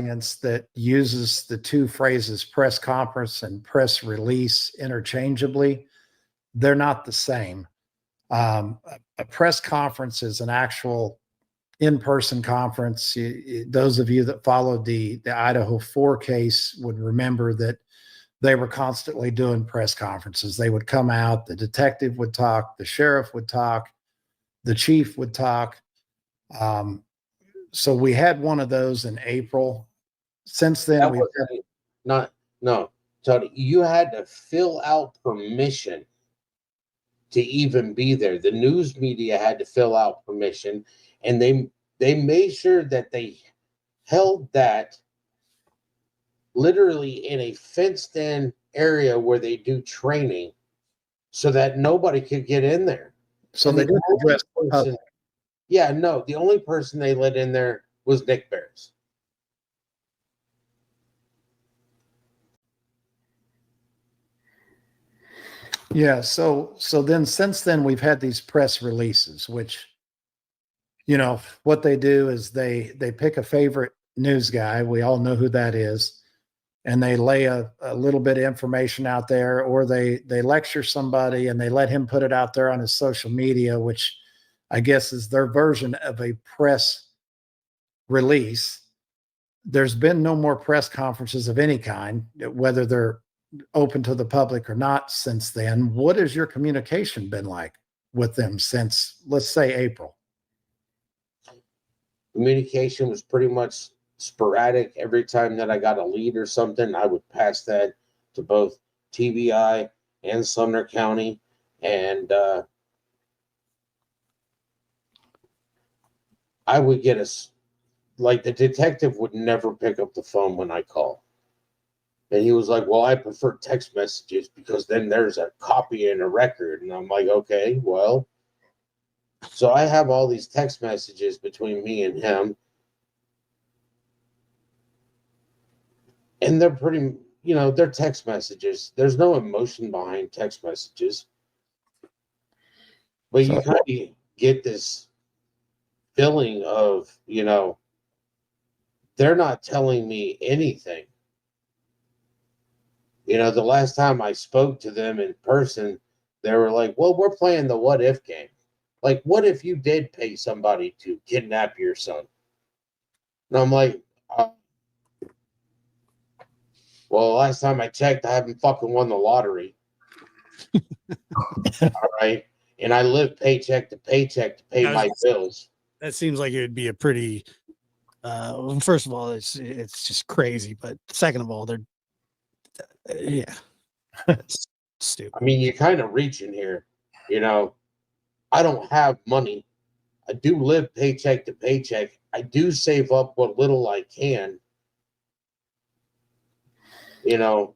audience that uses the two phrases press conference and press release interchangeably. They're not the same. A press conference is an actual in-person conference. Those of you that followed the Idaho 4 case would remember that they were constantly doing press conferences. They would come out, the detective would talk, the sheriff would talk, the chief would talk. So we had one of those in April. Since then, no, Tony, you had to fill out permission to even be there. The news media had to fill out permission, and they made sure that they held that literally in a fenced-in area where they do training, so that nobody could get in there. So they didn't address person. Yeah, no, the only person they let in there was Nick Bears. Yeah, so then since then we've had these press releases, which, you know, what they do is they pick a favorite news guy. We all know who that is. And they lay a little bit of information out there, or they lecture somebody and they let him put it out there on his social media, which I guess is their version of a press release. There's been no more press conferences of any kind, whether they're open to the public or not since then. What has your communication been like with them since, let's say, April? Communication was pretty much sporadic. Every time that I got a lead or something, I would pass that to both TBI and Sumner County. And I would get like the detective would never pick up the phone when I call. And he was like, well, I prefer text messages because then there's a copy and a record. And I'm like, okay, well. So I have all these text messages between me and him. And they're pretty, you know, they're text messages. There's no emotion behind text messages. But you kind of get this feeling of, you know, they're not telling me anything. You know, the last time I spoke to them in person, they were like, well, we're playing the what if game. Like, what if you did pay somebody to kidnap your son? And I'm like, well, last time I checked, I haven't fucking won the lottery. All right. And I live paycheck to paycheck to pay my bills. That seems like it would be a pretty, first of all, it's just crazy. But second of all, they're, yeah, stupid. I mean, you're kind of reaching here. You know, I don't have money. I do live paycheck to paycheck. I do save up what little I can. You know,